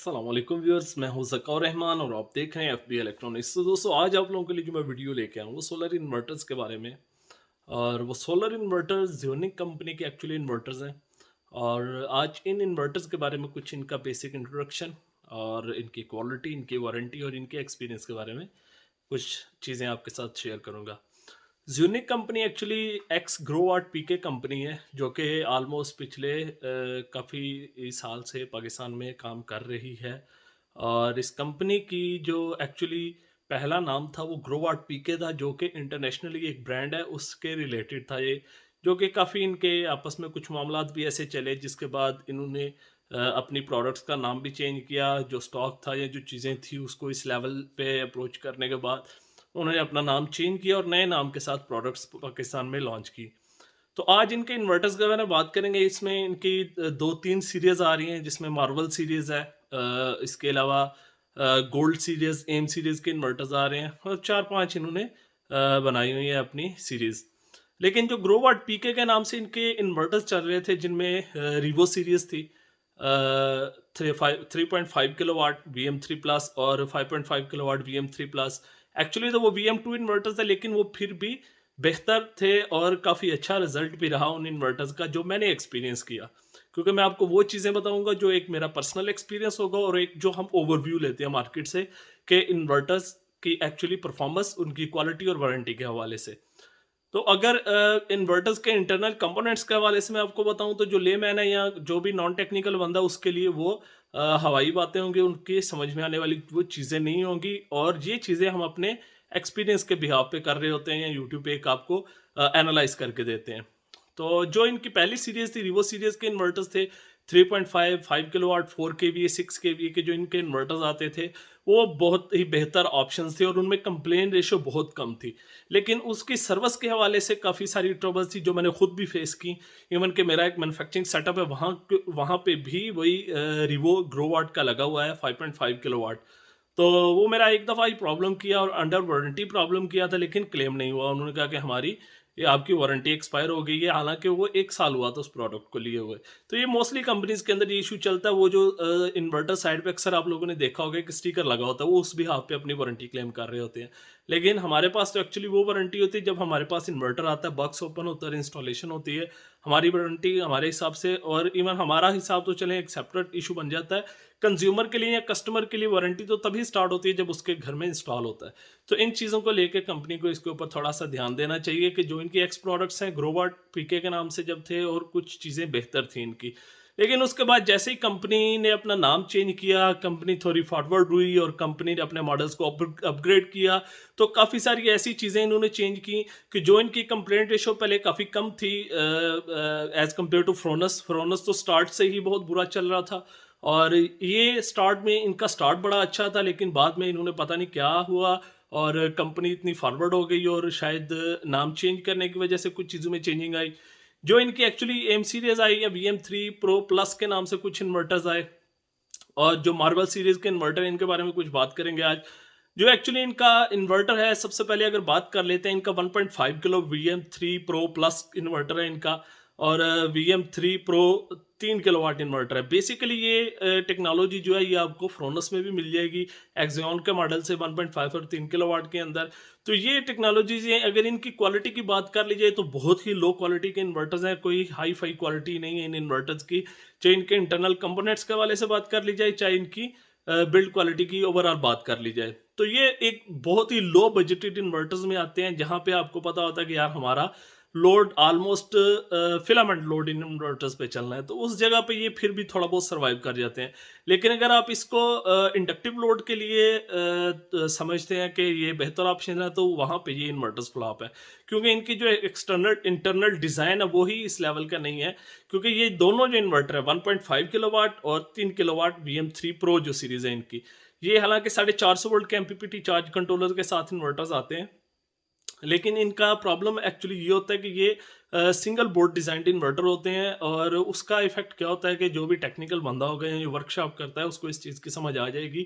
अस्सलाम वालेकुम व्यूअर्स, मैं हूं ज़क्कार रहमान और आप देख रहे हैं एफबी इलेक्ट्रॉनिक्स। तो दोस्तों, आज आप लोगों के लिए जो मैं वीडियो लेके आया हूं वो सोलर इन्वर्टर्स के बारे में। और वो सोलर इन्वर्टर्स ज़्योनिक कंपनी के एक्चुअली इन्वर्टर्स हैं। और आज इन इन्वर्टर्स के बारे में कुछ इनका बेसिक इंट्रोडक्शन और इनकी क्वालिटी, इनकी वारंटी और इनके एक्सपीरियंस के बारे में कुछ चीज़ें आपके साथ शेयर करूंगा। ज़्यूनिक कंपनी एक्चुअली एक्स ग्रो आर्ट पीके कंपनी है, जो कि ऑलमोस्ट पिछले काफ़ी साल से पाकिस्तान में काम कर रही है। और इस कंपनी की जो एक्चुअली पहला नाम था वो ग्रो आर्ट पीके था, जो कि इंटरनेशनली एक ब्रांड है, उसके रिलेटेड था ये। जो कि काफ़ी इनके आपस में कुछ मामलात भी ऐसे चले, जिसके बाद इन्होंने अपनी प्रोडक्ट्स का नाम भी चेंज किया। जो स्टॉक था या जो चीज़ें थी उसको इस लेवल पे अप्रोच करने के बाद उन्होंने अपना नाम चेंज किया और नए नाम के साथ प्रोडक्ट्स पाकिस्तान में लॉन्च की। तो आज इनके इन्वर्टर्स के बारे में बात करेंगे। इसमें इनकी 2-3 सीरीज़ आ रही हैं, जिसमें मार्वल सीरीज़ है। इसके अलावा गोल्ड सीरीज़, एम सीरीज़ के इन्वर्टर्स आ रहे हैं और 4-5 इन्होंने बनाई हुई है अपनी सीरीज़। लेकिन जो ग्रो वाट पीके के नाम से इनके इन्वर्टर्स चल रहे थे, जिनमें रिवो सीरीज़ थी, 3.5 किलोवाट VM3 प्लस और 5.5 किलोवाट VM3 प्लस। एक्चुअली तो वो VM2 इन्वर्टर्स है, लेकिन वो फिर भी बेहतर थे और काफ़ी अच्छा रिजल्ट भी रहा उन इन्वर्टर्स का जो मैंने एक्सपीरियंस किया। क्योंकि मैं आपको वो चीज़ें बताऊंगा जो एक मेरा पर्सनल एक्सपीरियंस होगा और एक जो हम ओवरव्यू लेते हैं मार्केट से कि इन्वर्टर्स की एक्चुअली परफॉर्मेंस, उनकी क्वालिटी और वारंटी के हवाले से। तो अगर इन्वर्टर्स के इंटरनल कंपोनेंट्स के हवाले से मैं आपको बताऊं, तो जो लेमैन है या जो भी नॉन टेक्निकल बंदा, उसके लिए वो हवाई बातें होंगी, उनके समझ में आने वाली वो चीज़ें नहीं होंगी। और ये चीज़ें हम अपने एक्सपीरियंस के बिहाव पे कर रहे होते हैं या यूट्यूब पे एक आपको एनालाइज करके देते हैं। तो जो इनकी पहली सीरीज थी, रिवो सीरीज के इन्वर्टर्स थे 3.5, 5 किलोवाट, 4 केवीए, 6 केवीए के जो इनके इन्वर्टर्स आते थे, वो बहुत ही बेहतर ऑप्शंस थे और उनमें कंप्लेन रेशियो बहुत कम थी। लेकिन उसकी सर्विस के हवाले से काफ़ी सारी ट्रबल्स थी जो मैंने खुद भी फेस की। इवन कि मेरा एक मैन्युफैक्चरिंग सेटअप है, वहाँ पे भी वही रिवो ग्रो वाट का लगा हुआ है, 5.5 किलोवाट। तो वो मेरा एक दफ़ा ही प्रॉब्लम किया और अंडर वारंटी प्रॉब्लम किया था, लेकिन क्लेम नहीं हुआ। उन्होंने कहा कि हमारी ये आपकी वारंटी एक्सपायर हो गई है, हालांकि वो 1 साल हुआ था उस प्रोडक्ट को लिए हुए। तो ये मोस्टली कंपनीज के अंदर ये इशू चलता है। वो जो इन्वर्टर साइड पे अक्सर आप लोगों ने देखा होगा एक स्टिकर लगा होता है, वो उस भी हाथ पे अपनी वारंटी क्लेम कर रहे होते हैं। लेकिन हमारे पास तो एक्चुअली वो वारंटी होती है जब हमारे पास इन्वर्टर आता है, बॉक्स ओपन होता है, इंस्टॉलेशन होती है, हमारी वारंटी हमारे हिसाब से। और इवन हमारा हिसाब तो चले एक सेपरेट इशू बन जाता है। कंज्यूमर के लिए या कस्टमर के लिए वारंटी तो तभी स्टार्ट होती है जब उसके घर में इंस्टॉल होता है। तो इन चीज़ों को लेके कंपनी को इसके ऊपर थोड़ा-सा ध्यान देना चाहिए कि जो इनकी एक्स प्रोडक्ट्स हैं, ग्रोवाट पीके के नाम से जब थे और कुछ चीज़ें बेहतर थी इनकी। लेकिन उसके बाद जैसे ही कंपनी ने अपना नाम चेंज किया, कंपनी थोड़ी फॉरवर्ड हुई और कंपनी ने अपने मॉडल्स को अपग्रेड किया, तो काफ़ी सारी ऐसी चीज़ें इन्होंने चेंज की कि जो इनकी कंप्लेंट रेशियो पहले काफ़ी कम थी एज़ कम्पेयर टू फ्रोनस। फ्रोनस तो स्टार्ट से ही बहुत बुरा चल रहा था और ये स्टार्ट में इनका स्टार्ट बड़ा अच्छा था, लेकिन बाद में इन्होंने पता नहीं क्या हुआ और कंपनी इतनी फॉरवर्ड हो गई और शायद नाम चेंज करने की वजह से कुछ चीज़ों में चेंजिंग आई। जो इनकी एक्चुअली एम सीरीज़ आई या VM3 प्रो प्लस के नाम से कुछ इन्वर्टर्स आए और जो मार्वल सीरीज़ के इन्वर्टर, इनके बारे में कुछ बात करेंगे आज। जो एक्चुअली इनका इन्वर्टर है, सबसे पहले अगर बात कर लेते हैं, इनका 1.5 kilo VM3 pro plus inverter है इनका। और VM3 प्रो 3 किलोवाट इन्वर्टर है। बेसिकली ये टेक्नोलॉजी जो है ये आपको फ्रोनस में भी मिल जाएगी, एक्सियन के मॉडल से 1.5 और 3 किलोवाट के अंदर। तो ये टेक्नोलॉजीज हैं। अगर इनकी क्वालिटी की बात कर ली जाए तो बहुत ही लो क्वालिटी के इन्वर्टर्स हैं, कोई हाई फाई क्वालिटी नहीं है इन इन्वर्टर्स की। चाहे इनके इंटरनल कंपोनेंट्स के हवाले से बात कर ली जाए, चाहे इनकी बिल्ड क्वालिटी की ओवरऑल बात कर ली जाए, तो ये एक बहुत ही लो बजटेड इन्वर्टर्स में आते हैं, जहाँ पे आपको पता होता है कि यार हमारा load almost filament load in inverters पे चलना है, तो उस जगह पे ये फिर भी थोड़ा बहुत सर्वाइव कर जाते हैं। लेकिन अगर आप इसको इंडक्टिव लोड के लिए समझते हैं कि ये बेहतर ऑप्शन है, तो वहाँ पे ये इन्वर्टर्स फ्लॉप है, क्योंकि इनकी जो एक्सटर्नल इंटरनल डिज़ाइन है वो ही इस लेवल का नहीं है। क्योंकि ये दोनों जो इन्वर्टर है 1.5 किलोवाट और 3 किलोवाट VM3 प्रो जो सीरीज़ है इनकी, ये हालांकि 450 वोल्ट के MPPT चार्ज कंट्रोलर के साथ इन्वर्टर्स आते हैं। लेकिन इनका प्रॉब्लम एक्चुअली ये होता है कि ये सिंगल बोर्ड डिज़ाइंड इन्वर्टर होते हैं और उसका इफ़ेक्ट क्या होता है कि जो भी टेक्निकल बंदा होगा या जो वर्कशॉप करता है उसको इस चीज़ की समझ आ जाएगी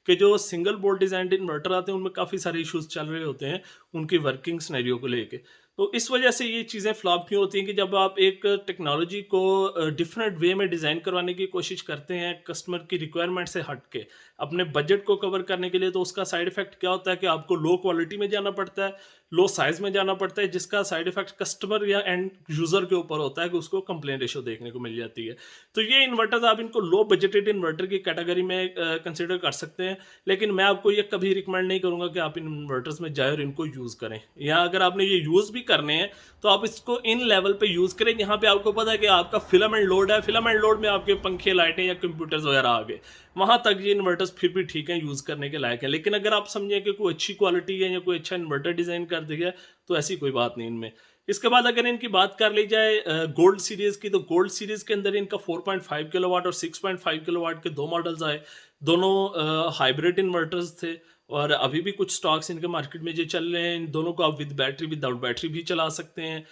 कि जो सिंगल बोर्ड डिज़ाइंड इन्वर्टर आते हैं उनमें काफ़ी सारे इश्यूज़ चल रहे होते हैं उनकी वर्किंग सिनेरियो को लेके। तो इस वजह से ये चीज़ें फ्लॉप क्यों होती हैं कि जब आप एक टेक्नोलॉजी को डिफरेंट वे में डिज़ाइन करवाने की कोशिश करते हैं कस्टमर की रिक्वायरमेंट से हट के अपने बजट को कवर करने के लिए, तो उसका साइड इफेक्ट क्या होता है कि आपको लो क्वालिटी में जाना पड़ता है, लो साइज में जाना पड़ता है, जिसका साइड इफेक्ट कस्टमर या एंड यूजर के ऊपर होता है कि उसको कंप्लेन रेशो देखने को मिल जाती है। तो ये इन्वर्टर्स आप इनको लो बजटेड इन्वर्टर की कैटेगरी में कंसिडर कर सकते हैं, लेकिन मैं आपको ये कभी रिकमेंड नहीं करूंगा कि आप इन इन्वर्टर्स में जाए और इनको यूज करें, या अगर आपने ये यूज भी करने हैं तो आप इसको इन लेवल पे यूज करें जहां पे आपको पता है कि आपका फिलामेंट लोड है, फिलामेंट लोड में आपके पंखे, लाइटें या कंप्यूटर्स वगैरह आ गए, वहां तक ये इन्वर्टर्स फिर भी ठीक है, यूज करने के लायक है। लेकिन अगर आप समझें कि कोई अच्छी क्वालिटी है या कोई अच्छा इन्वर्टर डिजाइन कर दिया तो ऐसी कोई बात नहीं इनमें। इसके बाद अगर इनकी बात कर ली जाए गोल्ड सीरीज की, तो गोल्ड सीरीज के अंदर इनका 4.5 किलोवाट और 6.5 किलोवाट के दो मॉडल्स आए। दोनों हाइब्रिड इन्वर्टर्स थे और अभी भी कुछ स्टॉक्स इनके मार्केट में जो चल रहे हैं। इन दोनों को आप विद बैटरी विदाउट बैटरी भी चला सकते हैं।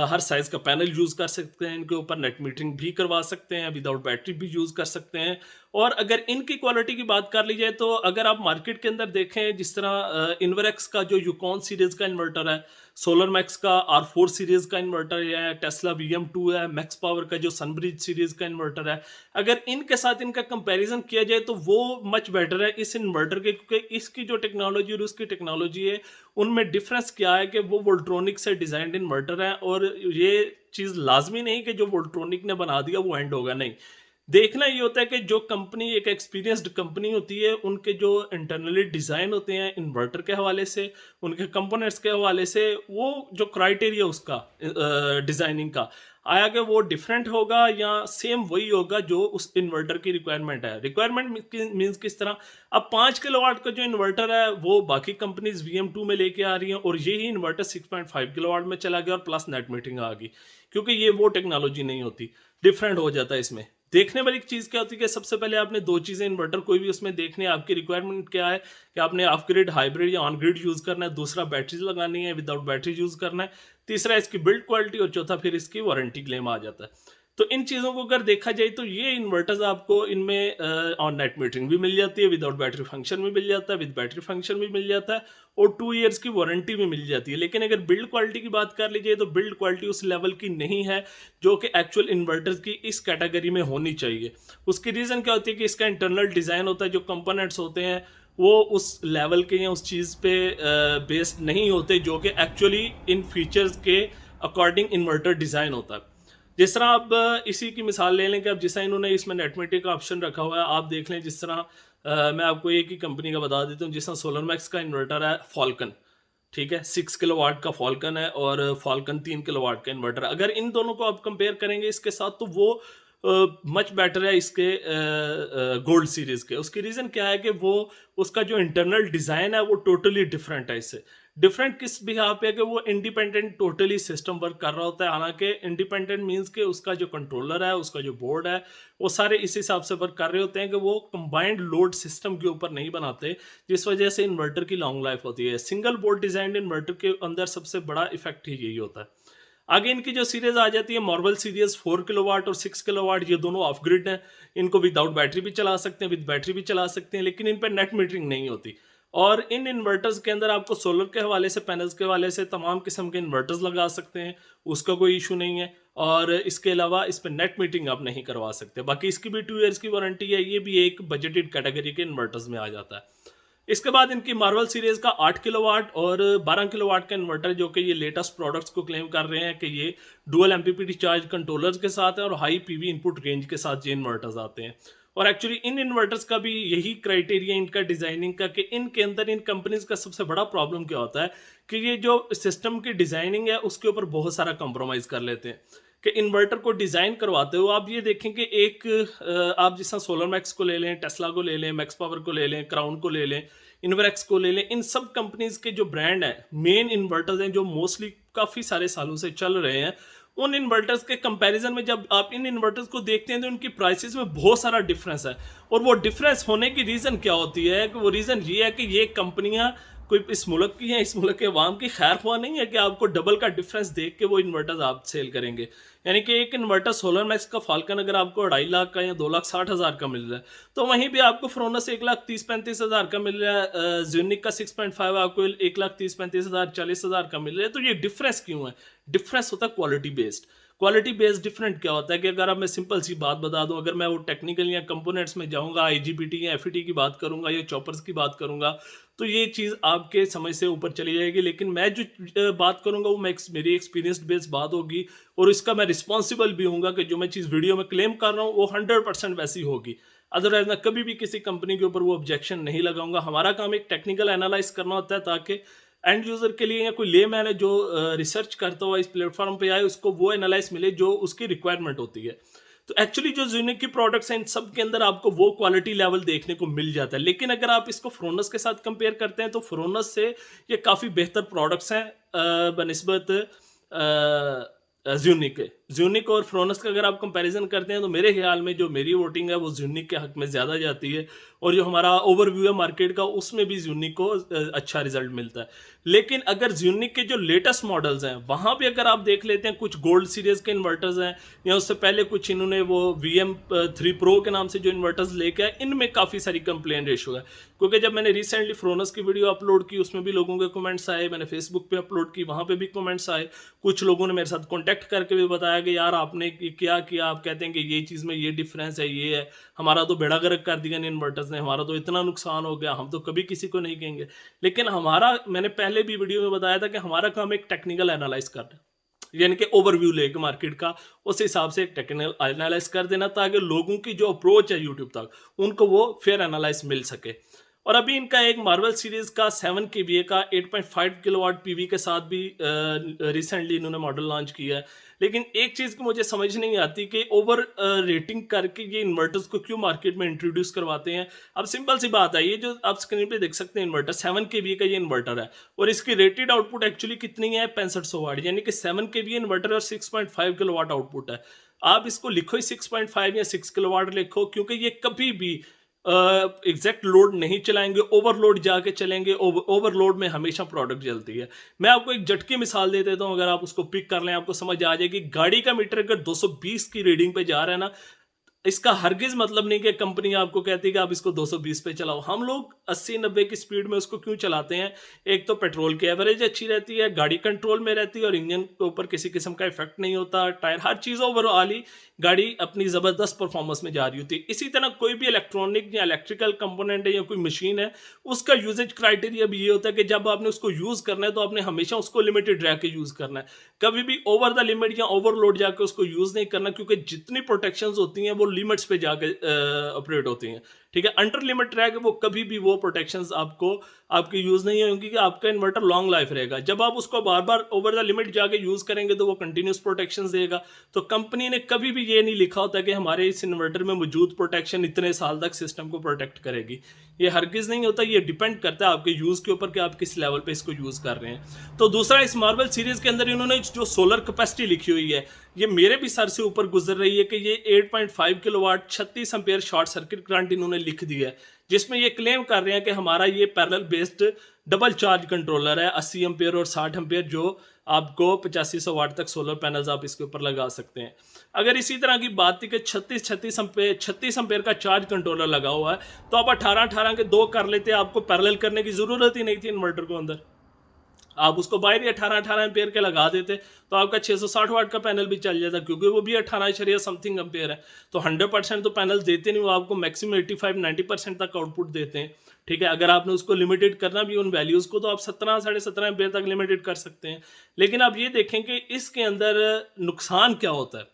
हर साइज का पैनल यूज कर सकते हैं, इनके ऊपर नेट मीटरिंग भी करवा सकते हैं, विदाउट बैटरी भी यूज कर सकते हैं। और अगर इनकी क्वालिटी की बात कर ली जाए तो अगर आप मार्केट के अंदर देखें, जिस तरह इन्वरेक्स का जो यूकॉन सीरीज का इन्वर्टर है, सोलर मैक्स का R4 सीरीज का इन्वर्टर है, टेस्ला VM2 है, मैक्स पावर का जो सनब्रिज सीरीज का इन्वर्टर है, अगर इनके साथ इनका कंपैरिजन किया जाए तो वो मच बेटर है इस इन्वर्टर के, क्योंकि इसकी जो टेक्नोलॉजी और उसकी टेक्नोलॉजी है उनमें डिफरेंस क्या है कि वो वोल्ट्रॉनिक से डिजाइंड इन्वर्टर है। और ये चीज लाजमी नहीं कि जो वोल्ट्रॉनिक ने बना दिया वो एंड होगा, नहीं। देखना ये होता है कि जो कंपनी एक एक्सपीरियंस्ड कंपनी होती है, उनके जो इंटरनली डिज़ाइन होते हैं इन्वर्टर के हवाले से, उनके कंपोनेंट्स के हवाले से, वो जो क्राइटेरिया उसका डिज़ाइनिंग का आया कि वो डिफरेंट होगा या सेम वही होगा जो उस इन्वर्टर की रिक्वायरमेंट है। रिक्वायरमेंट मीन्स किस तरह, अब 5 किलोवाट का जो इन्वर्टर है वो बाकी कंपनीज VM2 में लेके आ रही हैं और यही इन्वर्टर 6.5 किलोवाट में चला गया और प्लस नेट मीटरिंग आ गई, क्योंकि ये वो टेक्नोलॉजी नहीं होती, डिफरेंट हो जाता है इसमें। देखने वाली चीज़ क्या होती है कि सबसे पहले आपने दो चीज़ें इन्वर्टर कोई भी उसमें देखने, आपकी रिक्वायरमेंट क्या है कि आपने ऑफ ग्रिड, हाइब्रिड या ऑन ग्रिड यूज़ करना है, दूसरा बैटरीज लगानी है, विदाउट बैटरी यूज़ करना है, तीसरा इसकी बिल्ड क्वालिटी और चौथा फिर इसकी वारंटी क्लेम आ जाता है। तो इन चीज़ों को अगर देखा जाए तो ये इन्वर्टर्स आपको इनमें ऑन नेट मीटरिंग भी मिल जाती है, विदाउट बैटरी फंक्शन भी मिल जाता है, विद बैटरी फंक्शन भी मिल जाता है और 2 ईयर्स की वारंटी भी मिल जाती है। लेकिन अगर बिल्ड क्वालिटी की बात कर लीजिए तो बिल्ड क्वालिटी उस लेवल की नहीं है जो कि एक्चुअल इन्वर्टर्स की इस कैटेगरी में होनी चाहिए। उसकी रीज़न क्या होती है कि इसका इंटरनल डिज़ाइन होता है, जो कंपोनेंट्स होते हैं वो उस लेवल के या उस चीज़ पे बेस्ड नहीं होते जो कि एक्चुअली इन फीचर्स के अकॉर्डिंग इन्वर्टर डिज़ाइन होता है। जिस तरह आप इसी की मिसाल ले लें कि अब जिस तरह इन्होंने इसमें नेटमेटिक का ऑप्शन रखा हुआ है, आप देख लें जिस तरह मैं आपको एक ही कंपनी का बता देता हूँ, जिस तरह सोलर मैक्स का इन्वर्टर है फॉल्कन, ठीक है, 6 किलोवाट का फॉल्कन है और फॉल्कन 3 किलोवाट का इन्वर्टर। अगर इन दोनों को आप कंपेयर करेंगे इसके साथ तो वो मच बेटर है इसके गोल्ड सीरीज के। उसकी रीज़न क्या है कि वो उसका जो इंटरनल डिज़ाइन है वो टोटली डिफरेंट है इससे। डिफरेंट किस बिहाफ पे है कि वो इंडिपेंडेंट टोटली सिस्टम वर्क कर रहा होता है। हालांकि इंडिपेंडेंट मींस के उसका जो कंट्रोलर है, उसका जो बोर्ड है, वो सारे इस हिसाब से वर्क कर रहे होते हैं कि वो कंबाइंड लोड सिस्टम के ऊपर नहीं बनाते, जिस वजह से इन्वर्टर की लॉन्ग लाइफ होती है। सिंगल बोर्ड डिजाइन इन्वर्टर के अंदर सबसे बड़ा इफेक्ट ही यही होता है। आगे इनकी जो सीरीज आ जाती है मार्वल सीरीज, 4 किलोवाट और 6 किलोवाट, ये दोनों ऑफ ग्रिड हैं। इनको विदाउट बैटरी भी चला सकते हैं, विद बैटरी भी चला सकते हैं, लेकिन इन पर नेट मीटरिंग नहीं होती। और इन इन्वर्टर्स के अंदर आपको सोलर के हवाले से, पैनल्स के हवाले से तमाम किस्म के इन्वर्टर्स लगा सकते हैं, उसका कोई इशू नहीं है। और इसके अलावा इस पर नेट मीटरिंग आप नहीं करवा सकते। बाकी इसकी भी 2 ईयर्स की वारंटी है। ये भी एक बजटेड कैटेगरी के इन्वर्टर्स में आ जाता है। इसके बाद इनकी मार्वल सीरीज का 8 किलोवाट और 12 किलोवाट का इन्वर्टर, जो कि ये लेटेस्ट प्रोडक्ट्स को क्लेम कर रहे हैं कि ये डुअल एमपीपीटी चार्ज कंट्रोलर्स के साथ है और हाई पीवी इनपुट रेंज के साथ ये इन्वर्टर्स आते हैं। और एक्चुअली इन इन्वर्टर्स का भी यही क्राइटेरिया इनका डिजाइनिंग का कि इनके अंदर इन कंपनीज का सबसे बड़ा प्रॉब्लम क्या होता है कि ये जो सिस्टम की डिजाइनिंग है उसके ऊपर बहुत सारा कॉम्प्रोमाइज कर लेते हैं। कि इन्वर्टर को डिज़ाइन करवाते हो आप ये देखें कि एक आप जिस तरह सोलर मैक्स को ले लें, टेस्ला को ले लें, मैक्स पावर को ले लें, क्राउन को ले लें, इन्वरेक्स को ले लें, इन सब कंपनीज के जो ब्रांड हैं, मेन इन्वर्टर्स हैं जो मोस्टली काफ़ी सारे सालों से चल रहे हैं, उन इन्वर्टर्स के कंपैरिजन में जब आप इन इन्वर्टर्स को देखते हैं तो इनकी प्राइसेस में बहुत सारा डिफरेंस है। और वो डिफरेंस होने की रीज़न क्या होती है कि वो रीज़न ये है कि ये कंपनियां कोई इस मुल्क की है, इस मुल्क के अवाम की खैर ख्वाह नहीं है कि आपको डबल का डिफरेंस देख के वो इन्वर्टर्स आप सेल करेंगे। यानी कि एक इन्वर्टर सोलर मैक्स का फाल्कन अगर आपको 2.5 लाख का या 2,60,000 का मिल रहा है, तो वहीं भी आपको फ्रोनस 1,30,35,000 का मिल रहा है, ज़्यूनिक का 6.5 आपको 1,30,35,000 40,000 का मिल रहा है। तो ये डिफरेंस क्यों है? डिफरेंस होता है quality based. Quality based different क्या होता है कि अगर अब मैं सिंपल सी बात बता दूं, अगर मैं वो टेक्निकल या कंपोनेंट्स में जाऊंगा, आईजीबीटी या एफईटी की बात करूंगा या चॉपर्स की बात करूंगा, तो ये चीज़ आपके समझ से ऊपर चली जाएगी। लेकिन मैं जो बात करूंगा वो मेरी एक्सपीरियंस बेस्ड बात होगी, और इसका मैं रिस्पॉन्सिबल भी हूँ कि जो मैं चीज़ वीडियो में क्लेम कर रहा हूँ वो 100% वैसी होगी। अदरवाइज मैं कभी भी किसी कंपनी के ऊपर वो ऑब्जेक्शन नहीं लगाऊंगा। हमारा काम एक टेक्निकल एनालाइज करना होता है ताकि एंड यूजर के लिए या कोई ले मैन है जो रिसर्च करता हुआ इस प्लेटफॉर्म पे आए, उसको वो एनालाइज मिले जो उसकी रिक्वायरमेंट होती है। तो एक्चुअली जो यूनिक की प्रोडक्ट्स हैं इन सब के अंदर आपको वो क्वालिटी लेवल देखने को मिल जाता है। लेकिन अगर आप इसको फ्रोनस के साथ कंपेयर करते हैं तो फ्रोनस से ये काफ़ी बेहतर प्रोडक्ट्स हैं बनिस्बत ज़्यूनिक के। ज़्यूनिक और फ्रोनस का अगर आप कंपैरिजन करते हैं तो मेरे ख्याल में जो मेरी वोटिंग है वो ज़्यूनिक के हक में ज़्यादा जाती है, और जो हमारा ओवरव्यू है मार्केट का उसमें भी ज़्यूनिक को अच्छा रिजल्ट मिलता है। लेकिन अगर ज़्यूनिक के जो लेटेस्ट मॉडल्स हैं वहाँ पे अगर आप देख लेते हैं, कुछ गोल्ड सीरीज़ के इन्वर्टर्स हैं, या उससे पहले कुछ इन्होंने वो VM3 Pro के नाम से जो इन्वर्टर्स लेके आए, इनमें काफ़ी सारी कंप्लेन रेशो है। क्योंकि जब मैंने रिसेंटली फ्रोनस की वीडियो अपलोड की उसमें भी लोगों के कमेंट्स आए, मैंने फेसबुक पे अपलोड की वहाँ पे भी कमेंट्स आए, कुछ लोगों ने मेरे साथ कॉन्टैक्ट करके भी बताया कि यार आपने क्या किया, आप कहते हैं कि ये चीज़ में ये डिफरेंस है, ये है, हमारा तो बेड़ा गर्क कर दिया इन इन्वर्टर्स ने, हमारा तो इतना नुकसान हो गया, हम तो कभी किसी को नहीं कहेंगे। लेकिन मैंने पहले भी वीडियो में बताया था कि हमारा काम एक टेक्निकल एनालाइज करना है, यानी कि ओवरव्यू लेके मार्केट का उस हिसाब से एक टेक्निकल एनालाइज कर देना, ताकि लोगों की जो अप्रोच है यूट्यूब तक उनको वो फेयर एनालाइज मिल सके। और अभी इनका एक मार्वल सीरीज का 7 kVA का 8.5 किलोवाट पीवी के साथ भी रिसेंटली इन्होंने मॉडल लॉन्च किया है। लेकिन एक चीज़ की मुझे समझ नहीं आती कि ओवर रेटिंग करके ये इन्वर्टर्स को क्यों मार्केट में इंट्रोड्यूस करवाते हैं। अब सिंपल सी बात है, ये जो आप स्क्रीन पे देख सकते हैं इन्वर्टर 7 kVA का ये इन्वर्टर है, और इसकी रेटेड आउटपुट एक्चुअली कितनी है 6500 वाट, यानी कि 7 kVA इन्वर्टर और 6.5 किलोवाट आउटपुट है। आप इसको लिखो ही 6.5 या 6 किलोवाट लिखो, क्योंकि ये कभी भी एग्जैक्ट लोड नहीं चलाएंगे, ओवरलोड जाके चलेंगे। ओवरलोड में हमेशा प्रोडक्ट जलती है। मैं आपको एक झटकी मिसाल दे देता हूँ, अगर आप उसको पिक कर लें आपको समझ आ जाएगी। गाड़ी का मीटर अगर 220 की रीडिंग पे जा रहा है ना, इसका हरगिज मतलब नहीं कि कंपनी आपको कहती है कि आप इसको 220 पे चलाओ। हम लोग 80-90 की स्पीड में उसको क्यों चलाते हैं? एक तो पेट्रोल की एवरेज अच्छी रहती है, गाड़ी कंट्रोल में रहती है, और इंजन के ऊपर किसी किस्म का इफेक्ट नहीं होता, टायर हर चीज़ ओवरऑल ही गाड़ी अपनी ज़बरदस्त परफॉर्मेंस में जा रही होती है। इसी तरह कोई भी इलेक्ट्रॉनिक या इलेक्ट्रिकल कंपोनेंट है या कोई मशीन है, उसका यूजेज क्राइटेरिया भी ये होता है कि जब आपने उसको यूज़ करना है तो आपने हमेशा उसको लिमिटेड रह के यूज़ करना है। कभी भी ओवर द लिमिट या ओवरलोड जाके उसको यूज़ नहीं करना, क्योंकि जितनी प्रोटेक्शंस होती हैं वो लिमिट्स पे जाके ऑपरेट होती हैं। ठीक है, अंडर लिमिट रह के वो कभी भी वो प्रोटेक्शंस आपकी यूज़ नहीं होंगी कि आपका इन्वर्टर लॉन्ग लाइफ रहेगा। जब आप उसको बार बार ओवर द लिमिट जाके यूज़ करेंगे तो वो कंटिन्यूस प्रोटेक्शंस देगा। तो कंपनी ने कभी भी ये नहीं लिखा होता कि हमारे इस इन्वर्टर में मौजूद प्रोटेक्शन इतने साल तक सिस्टम को प्रोटेक्ट करेगी। ये हरगिज़ नहीं होता, ये डिपेंड करता है आपके यूज़ के ऊपर कि आप किस लेवल पे इसको यूज़ कर रहे हैं। तो दूसरा, इस मार्वल सीरीज़ के अंदर इन्होंने जो सोलर कैपेसिटी लिखी हुई है, ये मेरे भी सर से ऊपर गुजर रही है कि ये 8.5 kilowatt 36 ampere short circuit current इन्होंने लिख दिया है, जिसमें ये क्लेम कर रहे हैं कि हमारा ये parallel based double charge controller है। 80 एम्पेयर और 60 एम्पेयर जो आपको 8500 वाट तक सोलर पैनल्स आप इसके ऊपर लगा सकते हैं। अगर इसी तरह की बात थी कि 36 एम्पेयर का चार्ज कंट्रोलर लगा हुआ है, तो आप 18 के 2 कर लेते, आपको पैरेलल करने की ज़रूरत ही नहीं थी इन्वर्टर को अंदर। आप उसको बाहर ही 18 एम्पेयर के लगा देते तो आपका 660 वाट का पैनल भी चल जाता, क्योंकि वो भी 18 समथिंग एम्पेयर है। तो 100% तो पैनल देते नहीं, वो आपको मैक्सिमम 85-90% तक आउटपुट देते हैं। ठीक है, अगर आपने उसको लिमिटेड करना भी उन वैल्यूज़ को, तो आप 17-17.5 एम्पेयर तक लिमिटेड कर सकते हैं। लेकिन आप ये देखें कि इसके अंदर नुकसान क्या होता है।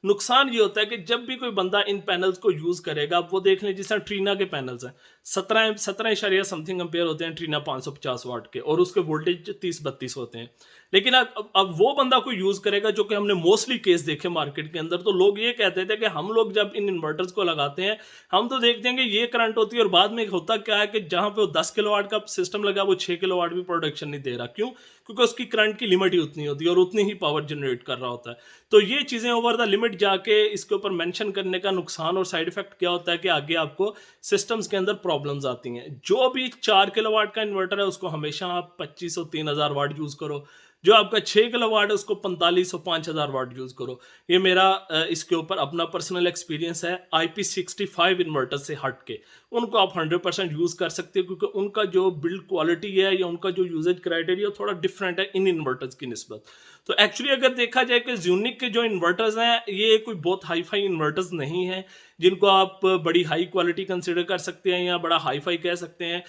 नुकसान ये होता है कि जब भी कोई बंदा इन पैनल्स को यूज़ करेगा, आप वो देख लें जिस तरह ट्रीना के पैनल्स हैं, 17 समथिंग एम्पेयर होते हैं ट्रीना 550 वाट के, और उसके वोल्टेज 30-32 होते हैं। लेकिन अब वो बंदा कोई यूज़ करेगा, जो कि हमने मोस्टली केस देखे मार्केट के अंदर, तो लोग ये कहते थे कि हम लोग जब इन इन्वर्टर्स को लगाते हैं, हम तो देखते हैं कि ये करंट होती है और बाद में होता क्या है कि जहाँ पे वो 10 किलोवाट का सिस्टम लगा, वो 6 किलोवाट भी प्रोडक्शन नहीं दे रहा। क्यों? क्योंकि उसकी करंट की लिमिट ही उतनी होती है और उतनी ही पावर जनरेट कर रहा होता है। तो ये चीज़ें ओवर द लिमिट जाके इसके ऊपर मेंशन करने का नुकसान और साइड इफेक्ट क्या होता है कि आगे आपको सिस्टम्स के अंदर प्रॉब्लम्स आती हैं। जो भी 4 किलोवाट का इन्वर्टर है, उसको हमेशा आप 2500 3000 वाट यूज़ करो। जो आपका 6 किलोवाट है, उसको 4500 5000 वाट यूज़ करो। ये मेरा इसके ऊपर अपना पर्सनल एक्सपीरियंस है। IP65 इन्वर्टर से हट के उनको आप 100% यूज़ कर सकते हो, क्योंकि उनका जो बिल्ड क्वालिटी है या उनका जो यूजेज क्राइटेरिया थोड़ा डिफरेंट है इन इन्वर्टर्स की निस्बत। तो एक्चुअली अगर देखा जाए कि ज़्यूनिक के जो इन्वर्टर्स हैं, ये कोई बहुत हाई फाई इन्वर्टर्स नहीं हैं जिनको आप बड़ी हाई क्वालिटी कंसिडर कर सकते हैं या बड़ा हाई फाई कह सकते हैं।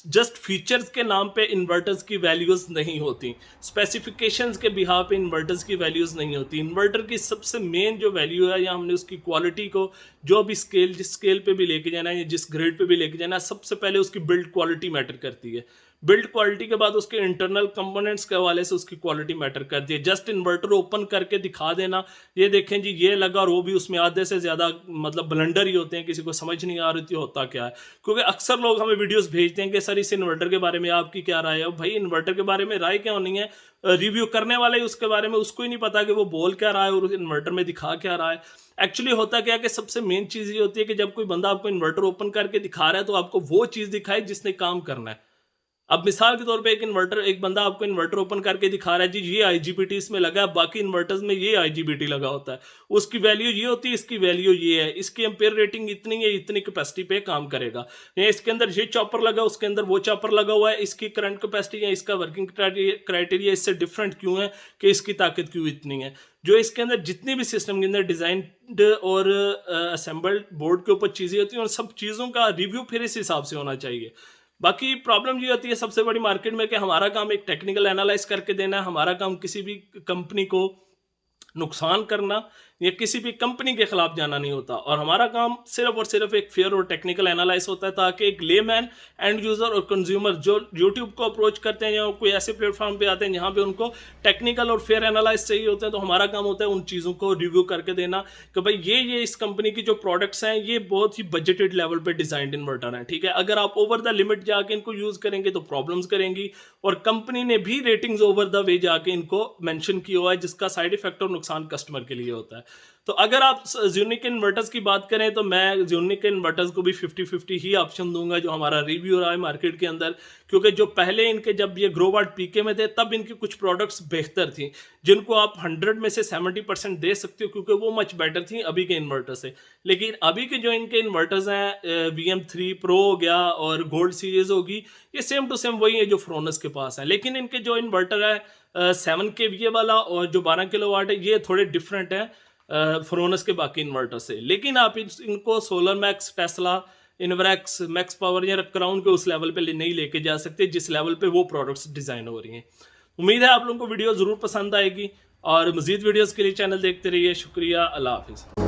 जस्ट फीचर्स के नाम पे इन्वर्टर्स की वैल्यूज़ नहीं होती, स्पेसिफिकेशंस के बिहाव पे इन्वर्टर्स की वैल्यूज़ नहीं होती। इन्वर्टर की सबसे मेन जो वैल्यू है, या हमने उसकी क्वालिटी को जो भी जिस स्केल पे भी लेके जाना है या जिस ग्रेड पे भी लेके जाना है, सबसे पहले उसकी बिल्ड क्वालिटी मैटर करती है। बिल्ड क्वालिटी के बाद उसके इंटरनल कंपोनेंट्स के हवाले से उसकी क्वालिटी मैटर करती है। जस्ट इन्वर्टर ओपन करके दिखा देना, ये देखें जी ये लगा, और वो भी उसमें आधे से ज़्यादा मतलब ब्लंडर ही होते हैं, किसी को समझ नहीं आ रही थी होता क्या है। क्योंकि अक्सर लोग हमें वीडियोस भेजते हैं कि सर इस इन्वर्टर के बारे में आपकी क्या राय है। भाई इन्वर्टर के बारे में राय क्या होनी है, रिव्यू करने वाले ही उसके बारे में, उसको ही नहीं पता कि वो बोल क्या रहा है और इन्वर्टर में दिखा क्या रहा है। एक्चुअली होता क्या है कि सबसे मेन चीज़ ये होती है कि जब कोई बंदा आपको इन्वर्टर ओपन करके दिखा रहा है, तो आपको वो चीज़ दिखाए जिसने काम करना है। अब मिसाल के तौर पे एक बंदा आपको इन्वर्टर ओपन करके दिखा रहा है, जी ये आईजीबीटी इसमें लगा है, बाकी इन्वर्टर्स में ये आईजीबीटी लगा होता है। उसकी वैल्यू ये होती है, इसकी वैल्यू ये है, इसकी एम्पेयर रेटिंग इतनी है, इतनी कैपेसिटी पे काम करेगा। या इसके अंदर ये चॉपर लगा, उसके अंदर वो चॉपर लगा हुआ है, इसकी करंट कैपेसिटी या इसका वर्किंग क्राइटेरिया इससे डिफरेंट क्यों है, कि इसकी ताकत क्यों इतनी है। जो इसके अंदर जितनी भी सिस्टम के अंदर डिजाइन्ड और असेंबल्ड बोर्ड के ऊपर चीजें होती हैं, उन सब चीजों का रिव्यू फिर इस हिसाब से होना चाहिए। बाकी प्रॉब्लम ये होती है सबसे बड़ी मार्केट में कि हमारा काम एक टेक्निकल एनालाइज करके देना है, हमारा काम किसी भी कंपनी को नुकसान करना या किसी भी कंपनी के खिलाफ जाना नहीं होता, और हमारा काम सिर्फ और सिर्फ एक फेयर और टेक्निकल एनालाइज होता है, ताकि एक लेमैन, एंड यूजर और कंज्यूमर जो यूट्यूब को अप्रोच करते हैं या कोई ऐसे प्लेटफॉर्म पे आते हैं जहां पे उनको टेक्निकल और फेयर एनालाइज चाहिए होते हैं, तो हमारा काम होता है उन चीज़ों को रिव्यू करके देना कि भाई ये इस कंपनी की जो प्रोडक्ट्स हैं, ये बहुत ही बजटेड लेवल पे डिजाइंड इन्वर्टर है। ठीक है, अगर आप ओवर द लिमिट जाके इनको यूज करेंगे तो प्रॉब्लम्स करेंगी, और कंपनी ने भी रेटिंग्स ओवर द वे जाके इनको मेंशन किया हुआ है, जिसका साइड इफेक्ट और नुकसान कस्टमर के लिए होता है। तो अगर आप ज़्यूनिक इन्वर्टर्स की बात करें, तो मैं ज़्यूनिक इन्वर्टर्स को भी 50-50 ही ऑप्शन दूंगा, जो हमारा रिव्यू रहा है मार्केट के अंदर। क्योंकि जो पहले इनके जब ये ग्रो वाट पीके में थे, तब इनकी कुछ प्रोडक्ट्स बेहतर थी, जिनको आप 100 में से 70% दे सकते हो, क्योंकि वो मच बेटर थी अभी के इन्वर्टर से। लेकिन अभी के जो इनके इन्वर्टर्स हैं, VM3 Pro हो गया और गोल्ड सीरीज होगी, ये सेम टू सेम वही है जो फ्रोनस के पास है। लेकिन इनके जो इन्वर्टर है 7 kVA वाला और जो 12 किलोवाट है, ये थोड़े डिफरेंट है फ्रोनस के बाकी इन्वर्टर से। लेकिन आप इनको solar max, Tesla, Inverex, max power या क्राउन के उस लेवल पे नहीं लेके जा सकते जिस लेवल पे वो प्रोडक्ट्स डिजाइन हो रही हैं। उम्मीद है आप लोगों को वीडियो जरूर पसंद आएगी, और मजीद वीडियोस के लिए चैनल देखते रहिए। शुक्रिया, अल्लाह हाफिज़।